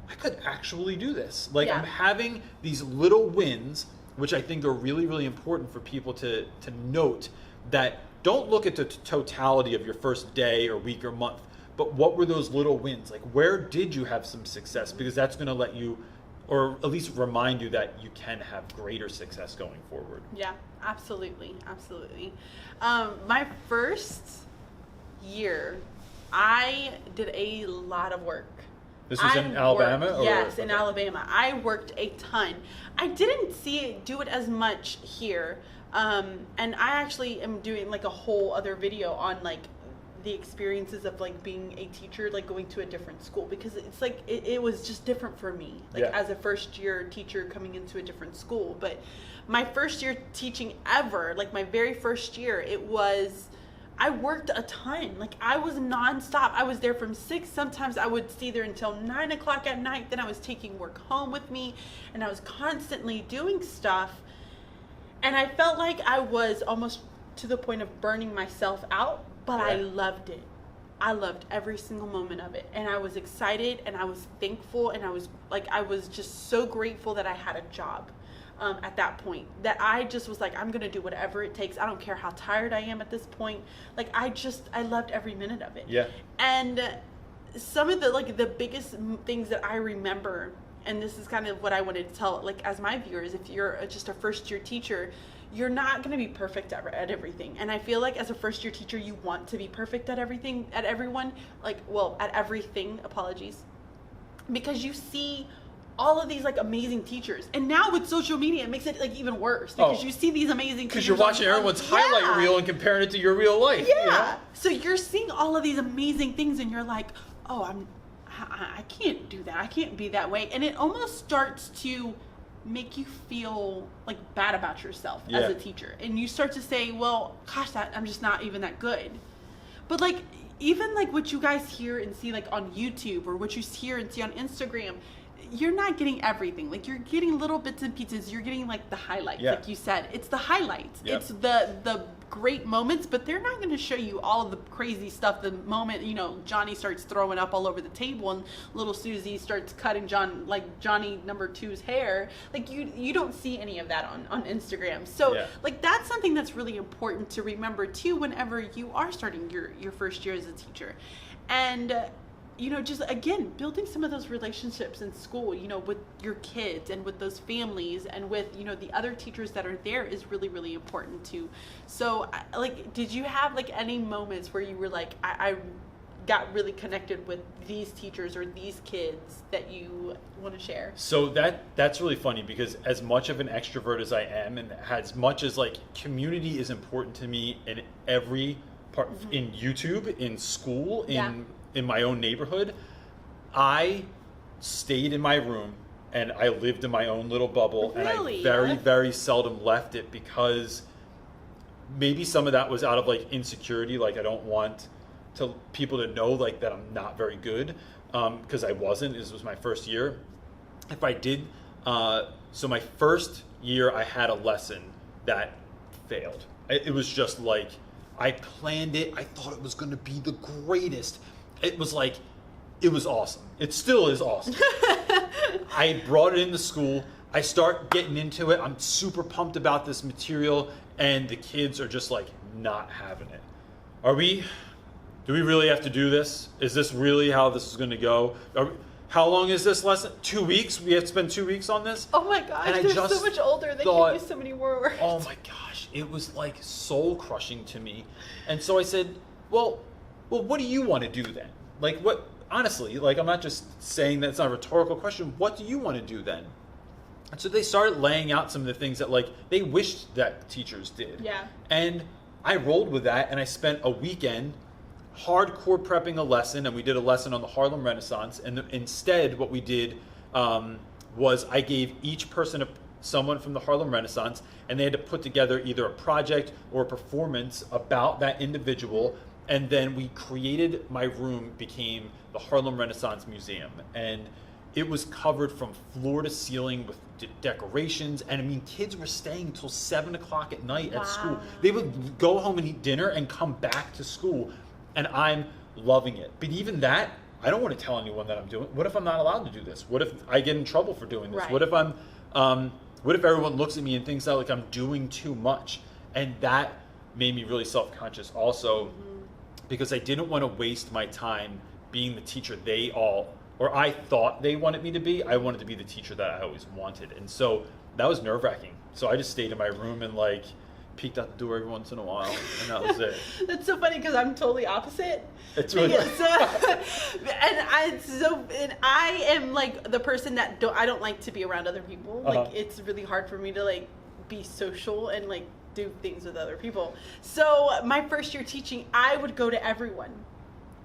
I could actually do this. Like, I'm having these little wins, which I think are really, really important for people to note, that don't look at the totality of your first day or week or month, but what were those little wins? Like, where did you have some success? Because that's going to let you, or at least remind you that you can have greater success going forward. Yeah, absolutely. Absolutely. My first year, I did a lot of work. This was in Alabama? Yes, in Alabama. I worked a ton. I didn't do it as much here. And I actually am doing like a whole other video on like the experiences of like being a teacher, like going to a different school, because it's like it was just different for me, like as a first year teacher coming into a different school. But my first year teaching ever, like my very first year, I worked a ton. Like, I was nonstop. I was there from 6. Sometimes I would stay there until 9 o'clock at night. Then I was taking work home with me, and I was constantly doing stuff. And I felt like I was almost to the point of burning myself out, but I loved it. I loved every single moment of it. And I was excited, and I was thankful, and I was just so grateful that I had a job. At that point, that I just was like, I'm gonna do whatever it takes. I don't care how tired I am at this point. Like, I loved every minute of it. Yeah. And some of the biggest things that I remember, and this is kind of what I wanted to tell, like, as my viewers, if you're just a first year teacher, you're not gonna be perfect at everything. And I feel like as a first year teacher, you want to be perfect at everything, at everyone, at everything, apologies, because you see all of these like amazing teachers, and now with social media it makes it like even worse, because you see these amazing teachers because you're watching everyone's highlight reel and comparing it to your real life. So you're seeing all of these amazing things and you're like, oh, I can't do that, I can't be that way. And it almost starts to make you feel like bad about yourself as a teacher, and you start to say, well, gosh, I'm just not even that good. But like, even like what you guys hear and see like on YouTube, or what you hear and see on Instagram, you're not getting everything. Like, you're getting little bits and pieces. You're getting like the highlights, like you said. It's the highlights. It's the great moments, but they're not going to show you all of the crazy stuff. The moment, Johnny starts throwing up all over the table and little Susie starts cutting Johnny number 2's hair. Like, you don't see any of that on Instagram. So like, that's something that's really important to remember too whenever you are starting your first year as a teacher. And just again, building some of those relationships in school, with your kids and with those families and with, the other teachers that are there is really, really important too. So like, did you have like any moments where you were like, I got really connected with these teachers or these kids that you want to share? So that's really funny, because as much of an extrovert as I am, and as much as like community is important to me in every part, in YouTube, in school, in my own neighborhood, I stayed in my room and I lived in my own little bubble. Really? And I very, very seldom left it, because maybe some of that was out of like insecurity. Like, I don't want people to know like that I'm not very good, because I wasn't. This was my first year. If I did, so my first year I had a lesson that failed. It was just like, I planned it. I thought it was going to be the greatest. It was awesome. It still is awesome. I brought it into school. I start getting into it. I'm super pumped about this material, and the kids are just like not having it. Do we really have to do this? Is this really how this is going to go? How long is this lesson? 2 weeks? We have to spend 2 weeks on this? Oh my gosh, And they're so much older. They can use so many more words. Oh my gosh, it was like soul crushing to me. And so I said, well, what do you want to do then? Like, what, honestly, like, I'm not just saying that it's not a rhetorical question. What do you want to do then? And so they started laying out some of the things that like they wished that teachers did. Yeah. And I rolled with that, and I spent a weekend hardcore prepping a lesson, and we did a lesson on the Harlem Renaissance. And instead what we did was I gave each person someone from the Harlem Renaissance, and they had to put together either a project or a performance about that individual. And then we created, my room became the Harlem Renaissance Museum, and it was covered from floor to ceiling with decorations. And I mean, kids were staying until 7 o'clock at night at school. They would go home and eat dinner and come back to school, and I'm loving it. But even that, I don't want to tell anyone that I'm doing. What if I'm not allowed to do this? What if I get in trouble for doing this? Right. What if what if everyone looks at me and thinks that like I'm doing too much? And that made me really self-conscious also, because I didn't want to waste my time being the teacher I thought they wanted me to be. I wanted to be the teacher that I always wanted. And so that was nerve-wracking. So I just stayed in my room and like peeked out the door every once in a while, and that was it. That's so funny, because I'm totally opposite. It's really and I am like the person that I don't like to be around other people. Like, it's really hard for me to like be social and like do things with other people. So my first year teaching, I would go to everyone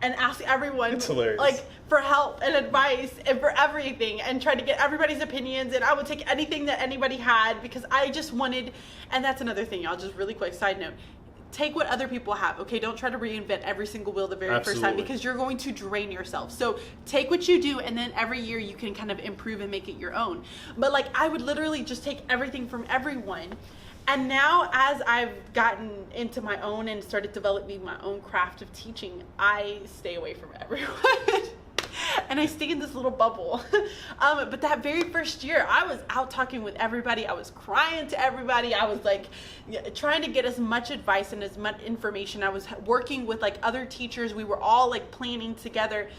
and ask everyone like for help and advice and for everything, and try to get everybody's opinions, and I would take anything that anybody had, because I just wanted. And that's another thing, y'all, just really quick side note, take what other people have, okay? Don't try to reinvent every single wheel the very first time, because you're going to drain yourself. So take what you do, and then every year you can kind of improve and make it your own. But like, I would literally just take everything from everyone. And now, as I've gotten into my own and started developing my own craft of teaching, I stay away from everyone. And I stay in this little bubble. But that very first year, I was out talking with everybody. I was crying to everybody. I was like trying to get as much advice and as much information. I was working with like other teachers. We were all like planning together,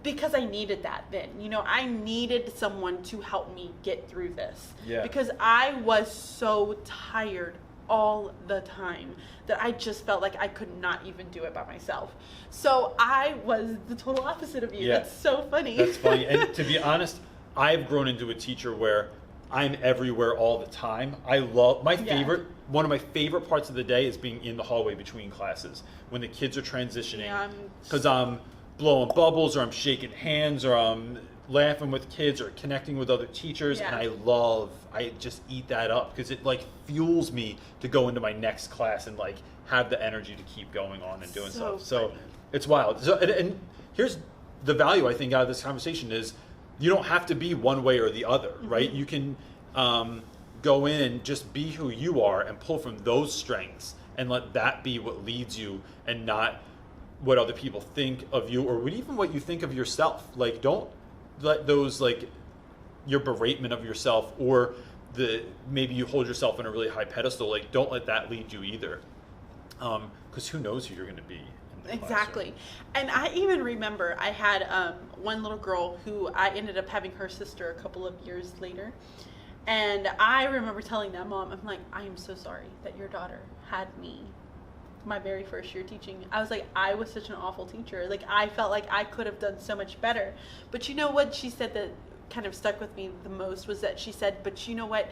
because I needed that then. I needed someone to help me get through this. Yeah. Because I was so tired all the time that I just felt like I could not even do it by myself. So I was the total opposite of you. Yeah. That's so funny. That's funny. And to be honest, I've grown into a teacher where I'm everywhere all the time. I love one of my favorite parts of the day is being in the hallway between classes when the kids are transitioning, because I'm blowing bubbles, or I'm shaking hands, or I'm laughing with kids, or connecting with other teachers. And I just eat that up, because it like fuels me to go into my next class and like have the energy to keep going on and doing stuff. So it's wild. So and here's the value I think out of this conversation is, you don't have to be one way or the other, right? You can go in and just be who you are and pull from those strengths, and let that be what leads you, and not what other people think of you, or even what you think of yourself. Like, don't let those, like, your beratement of yourself, or maybe you hold yourself on a really high pedestal, like, don't let that lead you either. Because who knows who you're going to be in in the Exactly. And I even remember I had one little girl who I ended up having her sister a couple of years later. And I remember telling that mom, I'm like, I am so sorry that your daughter had me my very first year teaching. I was like, I was such an awful teacher. Like, I felt like I could have done so much better. But you know what she said that kind of stuck with me the most was that she said, but you know what?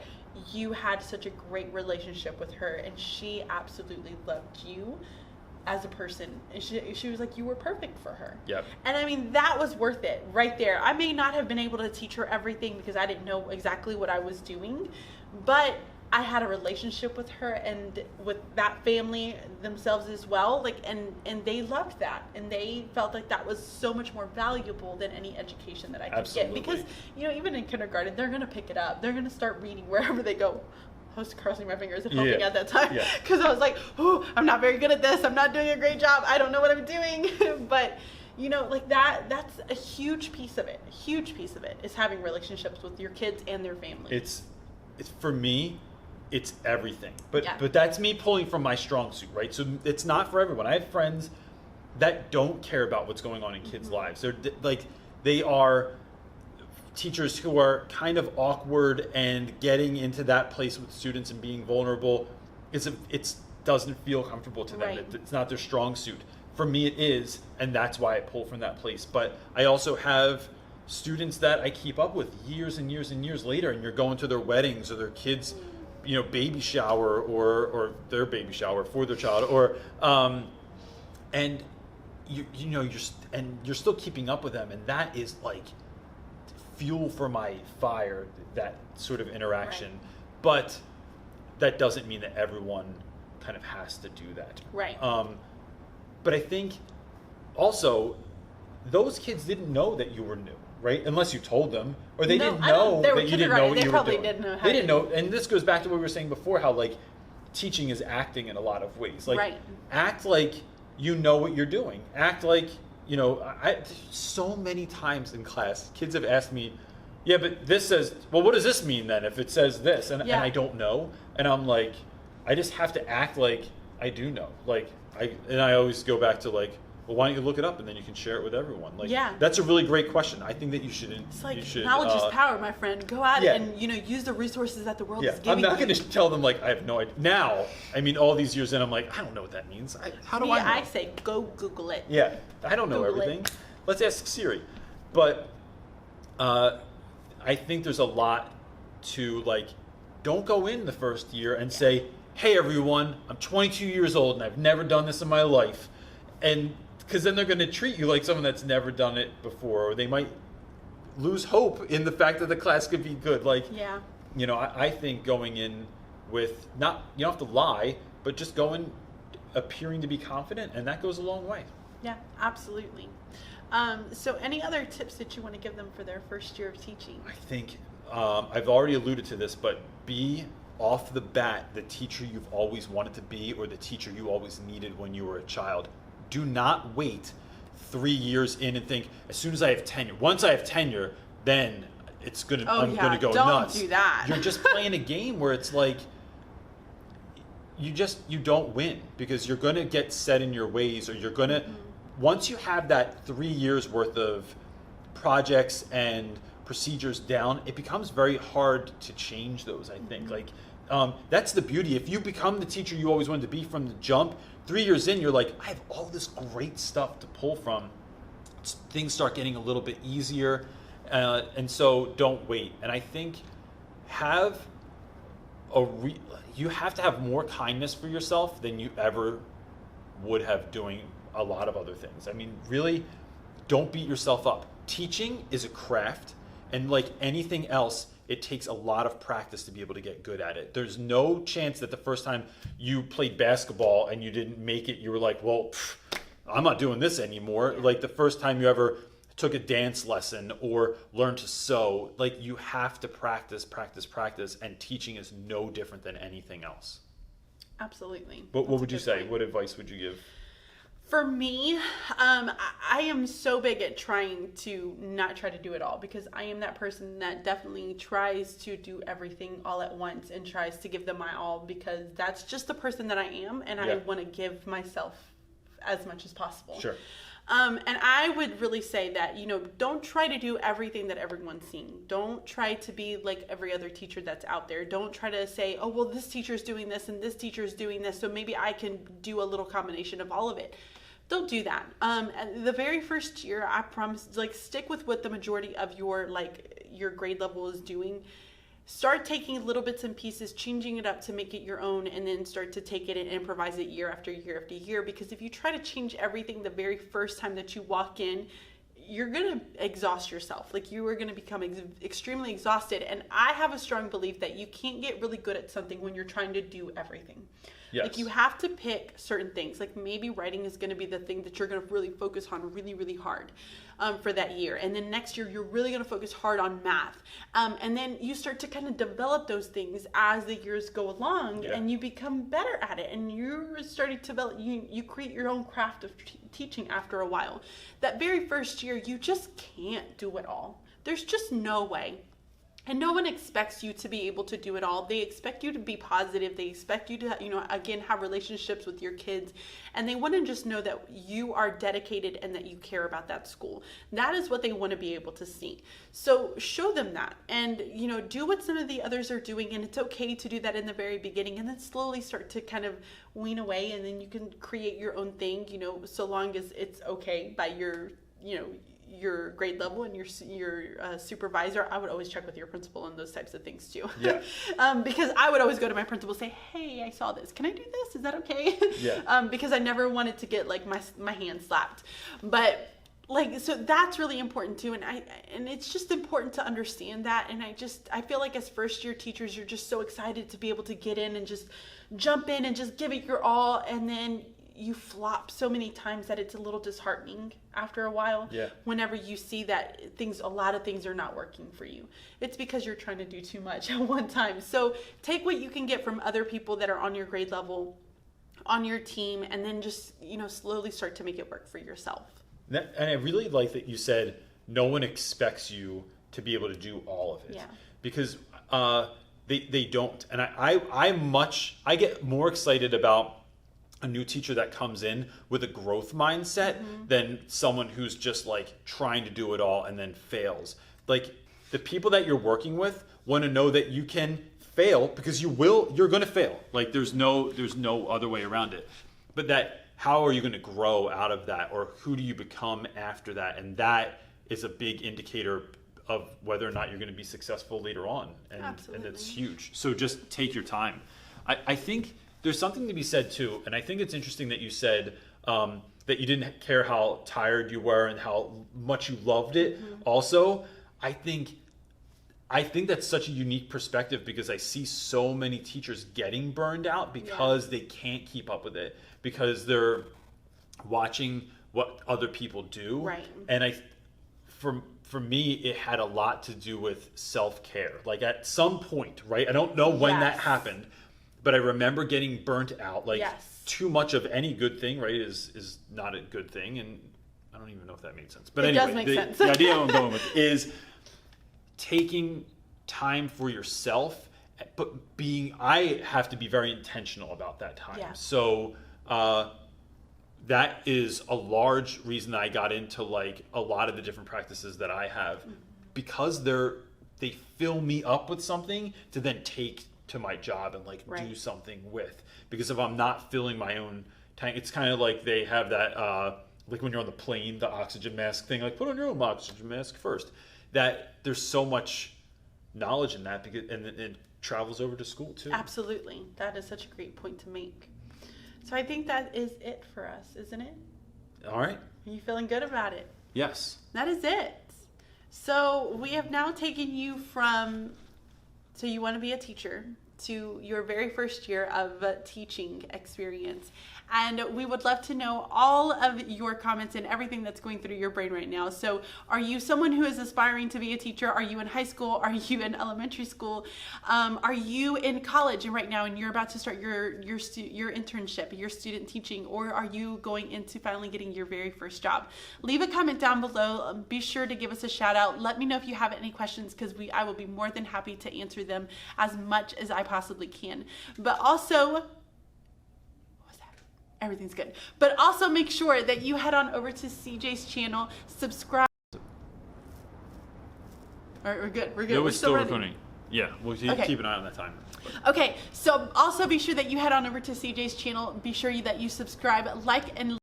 You had such a great relationship with her, and she absolutely loved you as a person. And she was like, you were perfect for her. Yep. And I mean, that was worth it right there. I may not have been able to teach her everything because I didn't know exactly what I was doing, but I had a relationship with her and with that family themselves as well. Like, and they loved that, and they felt like that was so much more valuable than any education that I could Absolutely. get. Because, you know, even in kindergarten, they're going to pick it up. They're going to start reading wherever they go. I was crossing my fingers and hoping at that time because I was like, oh, I'm not very good at this. I'm not doing a great job. I don't know what I'm doing. But, you know, like that's a huge piece of it. A huge piece of it is having relationships with your kids and their family. It's for me, it's everything. But Yeah. but that's me pulling from my strong suit, right? So it's not for everyone. I have friends that don't care about what's going on in kids' lives. They're like, they are teachers who are kind of awkward and getting into that place with students and being vulnerable. It doesn't feel comfortable to them. Right. It's not their strong suit. For me, it is, and that's why I pull from that place. But I also have students that I keep up with years and years and years later, and you're going to their weddings or their kids' baby shower or their baby shower for their child, or and you're still keeping up with them, and that is like fuel for my fire, that sort of interaction. Right. But that doesn't mean that everyone kind of has to do that. Right. But I think also those kids didn't know that you were new, right? Unless you told them, or they didn't know that you didn't know what you were doing. They didn't know, and this goes back to what we were saying before, how like teaching is acting in a lot of ways. Like act like you know what you're doing. Act like so many times in class, kids have asked me, yeah, but this says, well, what does this mean then if it says this? And I don't know. And I'm like, I just have to act like I do know. Like I always go back to like, well, why don't you look it up and then you can share it with everyone? Like, that's a really great question. I think that you should. It's like knowledge is power, my friend. Go out and use the resources that the world is giving you. I'm not going to tell them like I have no idea. Now, I mean, all these years in, I'm like, I don't know what that means. How do I know? I say go Google it. Yeah, I don't know everything. Let's ask Siri. But I think there's a lot to like. Don't go in the first year and say, hey everyone, I'm 22 years old and I've never done this in my life. And because then they're going to treat you like someone that's never done it before, or they might lose hope in the fact that the class could be good. Like, I think going in with you don't have to lie, but just going appearing to be confident, and that goes a long way. Yeah, absolutely. So any other tips that you want to give them for their first year of teaching? I think I've already alluded to this, but be off the bat the teacher you've always wanted to be, or the teacher you always needed when you were a child. Do not wait 3 years in and think, as soon as I have tenure, once I have tenure, then I'm gonna go nuts. Don't do that. You're just playing a game where it's like you don't win, because you're gonna get set in your ways, or you're gonna once you have that 3 years worth of projects and procedures down, it becomes very hard to change those, I think. Like, that's the beauty. If you become the teacher you always wanted to be from the jump, 3 years in, you're like, I have all this great stuff to pull from. Things start getting a little bit easier, and so don't wait. And I think you have to have more kindness for yourself than you ever would have doing a lot of other things. I mean, really, don't beat yourself up. Teaching is a craft, and like anything else, it takes a lot of practice to be able to get good at it. There's no chance that the first time you played basketball and you didn't make it, you were like, well, I'm not doing this anymore. Like the first time you ever took a dance lesson or learned to sew, like you have to practice, and teaching is no different than anything else. Absolutely. But what would you say? What advice would you give? For me, I am so big at trying to not try to do it all, because I am that person that definitely tries to do everything all at once and tries to give them my all, because that's just the person that I am, and I want to give myself as much as possible. Sure. And I would really say that, don't try to do everything that everyone's seeing. Don't try to be like every other teacher that's out there. Don't try to say, oh, well, this teacher's doing this and this teacher's doing this, so maybe I can do a little combination of all of it. Don't do that. The very first year, I promise, stick with what the majority of your grade level is doing. Start taking little bits and pieces, changing it up to make it your own, and then start to take it and improvise it year after year after year. Because if you try to change everything the very first time that you walk in, you're going to exhaust yourself. You are going to become extremely exhausted. And I have a strong belief that you can't get really good at something when you're trying to do everything. Yes. You have to pick certain things. Maybe writing is going to be the thing that you're going to really focus on really, really hard for that year. And then next year, you're really going to focus hard on math. And then you start to kind of develop those things as the years go along, and you become better at it. And you're starting to develop, you create your own craft of teaching after a while. That very first year, you just can't do it all. There's just no way. And no one expects you to be able to do it all. They expect you to be positive. They expect you to, again, have relationships with your kids. And they want to just know that you are dedicated and that you care about that school. That is what they want to be able to see. So show them that. And, do what some of the others are doing. And it's okay to do that in the very beginning. And then slowly start to kind of wean away. And then you can create your own thing, so long as it's okay by your grade level and your supervisor. I would always check with your principal on those types of things too. Yeah. Because I would always go to my principal and say, hey, I saw this. Can I do this? Is that okay? Yeah. Because I never wanted to get my hand slapped. But so that's really important too. And it's just important to understand that. And I feel like as first year teachers, you're just so excited to be able to get in and just jump in and just give it your all. And then you flop so many times that it's a little disheartening after a while. Yeah. Whenever you see that a lot of things are not working for you. It's because you're trying to do too much at one time. So take what you can get from other people that are on your grade level, on your team, and then just, slowly start to make it work for yourself. And I really like that you said no one expects you to be able to do all of it. Yeah. Because they don't. And I get more excited about a new teacher that comes in with a growth mindset than someone who's just trying to do it all and then fails. The people that you're working with want to know that you can fail, because you're going to fail. There's no other way around it. But that how are you going to grow out of that, or who do you become after that? And that is a big indicator of whether or not you're going to be successful later on. And it's huge. So just take your time. I think there's something to be said too, and I think it's interesting that you said that you didn't care how tired you were and how much you loved it. Also, I think that's such a unique perspective, because I see so many teachers getting burned out because they can't keep up with it, because they're watching what other people do. Right. And for me, it had a lot to do with self-care. At some point, right? I don't know when that happened. But I remember getting burnt out. Too much of any good thing, right, is not a good thing. And I don't even know if that made sense. But anyway, does make sense. The idea I'm going with is taking time for yourself, but I have to be very intentional about that time. Yeah. So that is a large reason that I got into a lot of the different practices that I have, because they fill me up with something to then take to my job and do something with. Because if I'm not filling my own tank, it's kind of like they have that when you're on the plane, the oxygen mask thing, put on your own oxygen mask first. That there's so much knowledge in that, because and it travels over to school too. Absolutely. That is such a great point to make. So I think that is it for us, isn't it? All right. Are you feeling good about it? Yes. That is it. So we have now taken you from, so you want to be a teacher, to your very first year of teaching experience. And we would love to know all of your comments and everything that's going through your brain right now. So are you someone who is aspiring to be a teacher? Are you in high school? Are you in elementary school? Are you in college and right now and you're about to start your internship, your student teaching? Or are you going into finally getting your very first job? Leave a comment down below. Be sure to give us a shout out. Let me know if you have any questions, because I will be more than happy to answer them as much as I possibly can. But also, everything's good. But also make sure that you head on over to CJ's channel, subscribe. All right, we're good. We're good. It We're was still running. recording. Yeah, we'll keep an eye on that timer. Okay, so also be sure that you head on over to CJ's channel. Be sure that you subscribe, like, and...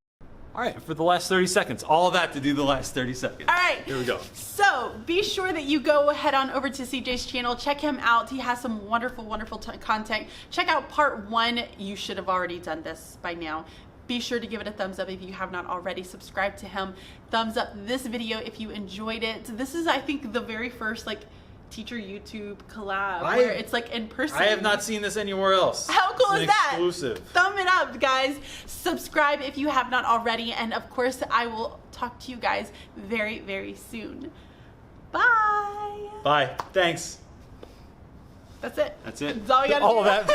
All right, for the last 30 seconds. All that to do the last 30 seconds. All right. Here we go. So be sure that you go head on over to CJ's channel. Check him out. He has some wonderful, wonderful content. Check out part 1. You should have already done this by now. Be sure to give it a thumbs up if you have not already. Subscribe to him. Thumbs up this video if you enjoyed it. This is, I think, the very first, like, teacher YouTube collab where it's like in person. I have not seen this anywhere else. How cool is that? Exclusive. Thumb it up, guys. Subscribe if you have not already. And of course, I will talk to you guys very, very soon. Bye. Bye. Thanks. That's it. That's it. That's all we gotta do. All of that.